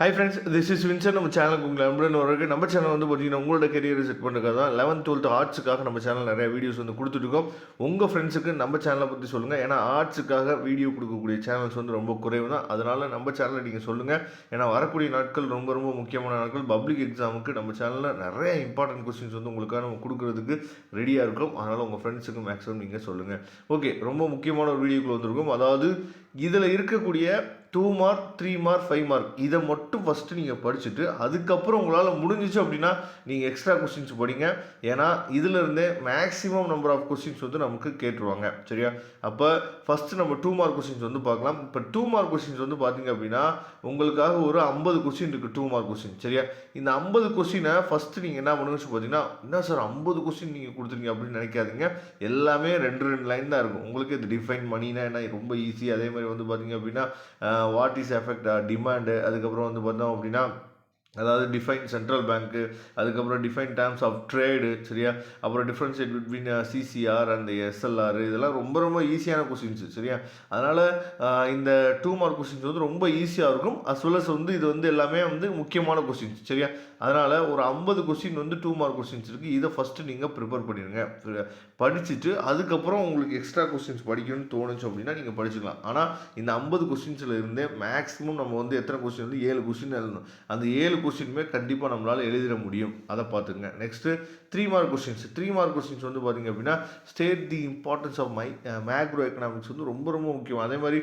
Hi friends, this is Vinson. நம்ம சேனலுக்கு உங்களை அன்புடன் வரக்கு. நம்ம சேனல் வந்து பார்த்தீங்கன்னா உங்களோட கெரியரை செட் பண்ணுறதுக்காக தான் 11th 12th ஆர்ட்ஸுக்காக நம்ம சேனல் நிறைய வீடியோஸ் வந்து கொடுத்துட்ருக்கோம். உங்கள் ஃப்ரெண்ட்ஸுக்கு நம்ம சேனலை பற்றி சொல்லுங்கள். ஏன்னா ஆர்ட்ஸுக்காக வீடியோ கொடுக்கக்கூடிய சேனல்ஸ் வந்து ரொம்ப குறைவு தான். அதனால் நம்ம சேனலை நீங்கள் சொல்லுங்கள். ஏன்னா வரக்கூடிய நாட்கள் ரொம்ப ரொம்ப முக்கியமான நாட்கள். பப்ளிக் எக்ஸாமுக்கு நம்ம சேனலில் நிறைய இம்பார்ட்டன்ட் கொஸ்டின்ஸ் வந்து உங்களுக்காக நம்ம கொடுக்குறதுக்கு ரெடியாக இருக்கும். அதனால் உங்கள் ஃப்ரெண்ட்ஸுக்கு மேக்ஸிமம் நீங்கள் சொல்லுங்கள். ஓகே, ரொம்ப முக்கியமான ஒரு வீடியோக்குள்ள வந்திருக்கும். அதாவது இதில் இருக்கக்கூடிய 2 மார்க் 3 மார்க் 5 மார்க் இதை மட்டும் ஃபஸ்ட்டு நீங்கள் படிச்சுட்டு அதுக்கப்புறம் உங்களால் முடிஞ்சிச்சு அப்படின்னா நீங்கள் எக்ஸ்ட்ரா கொஸ்டின்ஸ் படிங்க. ஏன்னா இதிலிருந்தே மேக்ஸிமம் நம்பர் ஆஃப் கொஸ்டின்ஸ் வந்து நமக்கு கேட்டுருவாங்க. சரியா? அப்போ ஃபஸ்ட்டு நம்ம 2 மார்க் கொஸ்டின்ஸ் வந்து பார்க்கலாம். இப்போ 2 மார்க் கொஸ்டின்ஸ் வந்து பார்த்தீங்க அப்படின்னா உங்களுக்காக ஒரு 50 கொஸ்டின் இருக்குது. 2 மார்க் கொஸ்டின். சரியா? இந்த 50 கொஸ்டினை ஃபஸ்ட்டு நீங்கள் என்ன பண்ணுன்னு பார்த்தீங்கன்னா, என்ன சார் 50 கொஸ்டின் நீங்கள் கொடுத்துருங்க அப்படின்னு நினைக்காதீங்க. எல்லாமே 2 லைன் தான் இருக்கும். உங்களுக்கு இது டிஃபைன் மணினா என்ன ரொம்ப ஈஸி. அதே மாதிரி வந்து பார்த்தீங்க அப்படின்னா வாட் இஸ் எஃபெக்ட் டிமாண்டு, அதுக்கப்புறம் வந்து பார்த்தோம் அப்படின்னா அதாவது டிஃபைன் சென்ட்ரல் பேங்க்கு, அதுக்கப்புறம் டிஃபைன் டேர்ம்ஸ் ஆஃப் ட்ரேடு. சரியா? அப்புறம் differentiate between CCR and SLR. இதெல்லாம் ரொம்ப ரொம்ப ஈஸியான கொஸ்டின்ஸ். சரியா? அதனால் இந்த 2 மார்க் கொஸ்டின்ஸ் வந்து ரொம்ப ஈஸியாக இருக்கும். அஸ் வெல் அஸ் வந்து இது வந்து எல்லாமே வந்து முக்கியமான கொஸ்டின்ஸ். சரியா? அதனால் ஒரு 50 கொஸ்டின் வந்து 2 மார்க் கொஸ்டின்ஸ் இருக்குது. இதை ஃபஸ்ட்டு நீங்கள் ப்ரிப்பேர் பண்ணிடுங்க. படிச்சுட்டு அதுக்கப்புறம் உங்களுக்கு எக்ஸ்ட்ரா கொஸ்டின்ஸ் படிக்கணும்னு தோணுச்சு அப்படின்னா நீங்கள் படிச்சுக்கலாம். ஆனால் இந்த 50 கொஸ்டின்ஸில் இருந்தே மேக்ஸிமம் நம்ம வந்து எத்தனை கொஸ்டின் வந்து 7 கொஸ்டின் எழுதணும். அந்த 7 கொஸ்டினுமே கண்டிப்பாக நம்மளால் எழுதிட முடியும். அதை பார்த்துங்க. Next 3 mark questions. 3 mark questions வந்து பார்த்திங்க அப்படின்னா state the importance of macroeconomics வந்து ரொம்ப ரொம்ப முக்கியம். அதே மாதிரி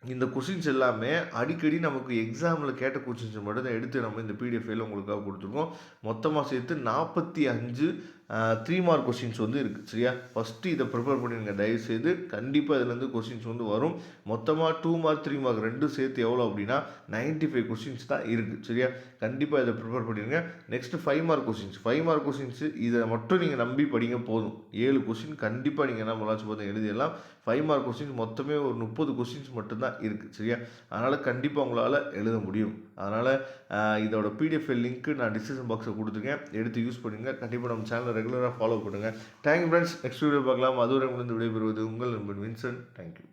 இந்த கொஸ்டின்ஸ் எல்லாமே அடிக்கடி நமக்கு எக்ஸாமில் கேட்ட கொஸ்டின்ஸ் மட்டும் தான் எடுத்து நம்ம இந்த பிடிஎஃப் ஃபைல் உங்களுக்காக கொடுத்துருக்கோம். மொத்தமாக சேர்த்து 45 3 மார்க் கொஸ்டின்ஸ் வந்து இருக்குது. சரியா? ஃபஸ்ட்டு இதை ப்ரிப்பேர் பண்ணிடுங்க தயவுசெய்து. கண்டிப்பாக இதுலேருந்து கொஸ்டின்ஸ் வந்து வரும். மொத்தமாக 2 மார்க் 3 மார்க் ரெண்டும் சேர்த்து எவ்வளோ அப்படின்னா 95 கொஸ்டின்ஸ் தான் இருக்குது. சரியா? கண்டிப்பாக இதை ப்ரிப்பேர் பண்ணிடுங்க. Next 5 mark questions. 5 mark questions இதை மட்டும் நீங்கள் நம்பி படிங்க போதும். 7 கொஸ்டின் கண்டிப்பாக நீங்கள் என்ன பண்ணலாச்சும் பார்த்து எழுதிடலாம். 5 மார்க் கொஸ்டின்ஸ் மொத்தமே ஒரு 30 கொஸ்டின்ஸ் மட்டும்தான் இருக்குது. சரியா? அதனால் கண்டிப்பாக உங்களால் எழுத முடியும். அதனால் இதோட பிடிஎஃப் லிங்க்கு நான் டிஸ்கிரிப்ஷன் பாக்ஸில் கொடுத்துருக்கேன். எடுத்து யூஸ் பண்ணுங்கள். கண்டிப்பாக நம்ம சேனலை ரெகுலராக ஃபாலோ பண்ணுங்கள். Thank you friends. நெக்ஸ்ட் வீடியோ பார்க்கலாம். அதுவரை விடைபெறுவது உங்கள் நண்பன் வின்சன். தேங்க்யூ.